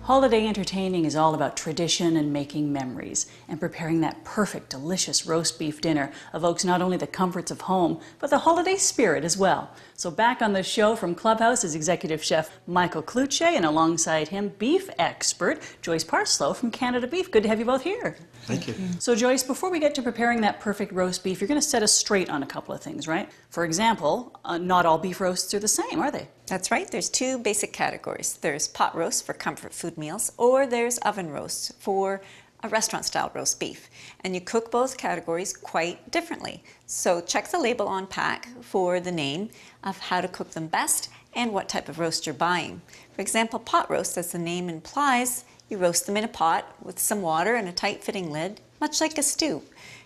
Holiday entertaining is all about tradition and making memories, and preparing that perfect, delicious roast beef dinner evokes not only the comforts of home, but the holiday spirit as well. So back on the show from Clubhouse is executive chef Michael Cluche, and alongside him, beef expert Joyce Parslow from Canada Beef. Good to have you both here. Thank you. So Joyce, before we get to preparing that perfect roast beef, you're going to set us straight on a couple of things, right? For example, not all beef roasts are the same, are they? That's right. There's two basic categories. There's pot roast for comfort food meals, or there's oven roast for a restaurant-style roast beef. And you cook both categories quite differently. So check the label on pack for the name of how to cook them best and what type of roast you're buying. For example, pot roast, as the name implies, you roast them in a pot with some water and a tight-fitting lid, much like a stew.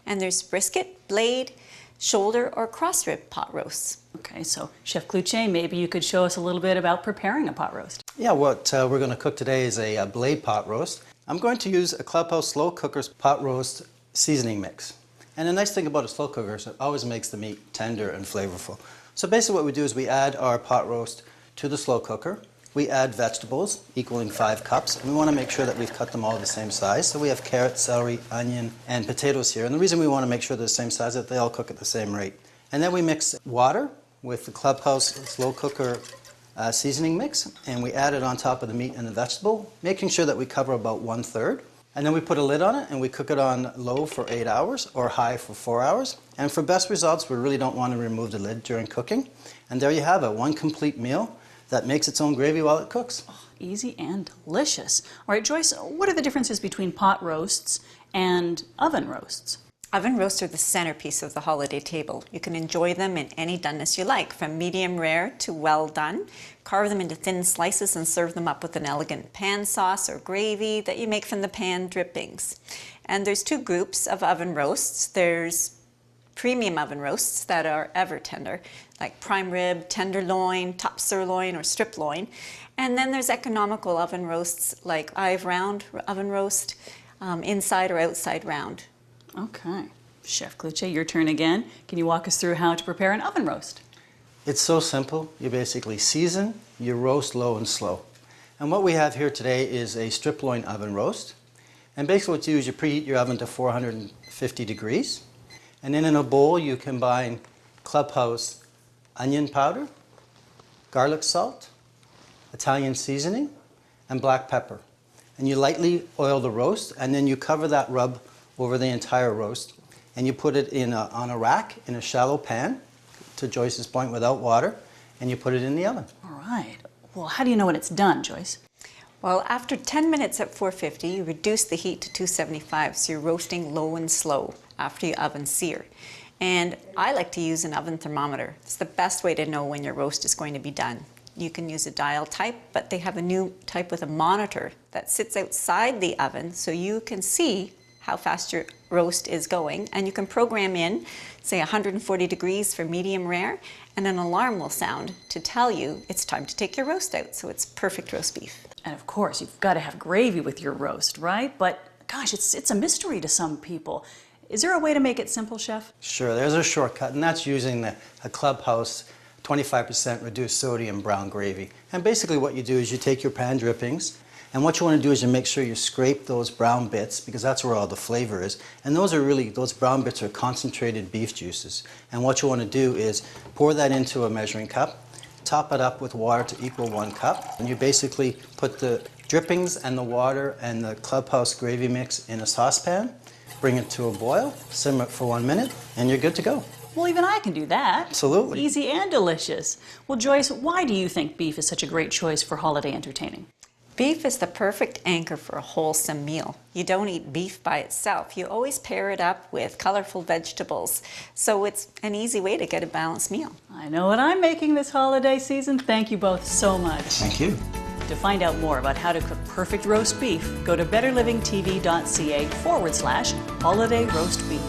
And there's brisket, blade, shoulder, or cross-rib pot roasts. Okay, so Chef Cluche, maybe you could show us a little bit about preparing a pot roast. Yeah, what we're going to cook today is a blade pot roast. I'm going to use a Clubhouse slow cooker's pot roast seasoning mix. And the nice thing about a slow cooker is it always makes the meat tender and flavorful. So basically what we do is we add our pot roast to the slow cooker. We add vegetables equaling 5 cups, and we want to make sure that we've cut them all the same size. So we have carrot, celery, onion, and potatoes here. And the reason we want to make sure they're the same size is that they all cook at the same rate. And then we mix water with the Clubhouse slow cooker seasoning mix, and we add it on top of the meat and the vegetable, making sure that we cover about 1/3. And then we put a lid on it and we cook it on low for 8 hours or high for 4 hours. And for best results, we really don't want to remove the lid during cooking. And there you have it, one complete meal that makes its own gravy while it cooks. Oh, easy and delicious. All right, Joyce, what are the differences between pot roasts and oven roasts? Oven roasts are the centerpiece of the holiday table. You can enjoy them in any doneness you like, from medium rare to well done. Carve them into thin slices and serve them up with an elegant pan sauce or gravy that you make from the pan drippings. And there's two groups of oven roasts. There's premium oven roasts that are ever tender, like prime rib, tenderloin, top sirloin, or strip loin. And then there's economical oven roasts like Ive round oven roast, inside or outside round. Okay. Chef Cluche, your turn again. Can you walk us through how to prepare an oven roast? It's so simple. You basically season, you roast low and slow. And what we have here today is a strip loin oven roast. And basically what you do is you preheat your oven to 450 degrees. And then in a bowl you combine Clubhouse onion powder, garlic salt, Italian seasoning, and black pepper. And you lightly oil the roast, and then you cover that rub over the entire roast, and you put it on a rack in a shallow pan, to Joyce's point, without water, and you put it in the oven. All right. Well, how do you know when it's done, Joyce? Well, after 10 minutes at 450, you reduce the heat to 275, so you're roasting low and slow after you oven sear. And I like to use an oven thermometer. It's the best way to know when your roast is going to be done. You can use a dial type, but they have a new type with a monitor that sits outside the oven, so you can see how fast your roast is going, and you can program in, say, 140 degrees for medium rare, and an alarm will sound to tell you it's time to take your roast out, so it's perfect roast beef. And of course, you've got to have gravy with your roast, right? But gosh, it's a mystery to some people. Is there a way to make it simple, Chef? Sure, there's a shortcut, and that's using a Clubhouse 25% reduced sodium brown gravy. And basically what you do is you take your pan drippings, and what you want to do is you make sure you scrape those brown bits, because that's where all the flavor is. And those brown bits are concentrated beef juices. And what you want to do is pour that into a measuring cup, top it up with water to equal 1 cup, and you basically put the drippings and the water and the Clubhouse gravy mix in a saucepan, bring it to a boil, simmer it for 1 minute, and you're good to go. Well, even I can do that. Absolutely. Easy and delicious. Well, Joyce, why do you think beef is such a great choice for holiday entertaining? Beef is the perfect anchor for a wholesome meal. You don't eat beef by itself. You always pair it up with colorful vegetables. So it's an easy way to get a balanced meal. I know what I'm making this holiday season. Thank you both so much. Thank you. To find out more about how to cook perfect roast beef, go to betterlivingtv.ca/holiday roast beef.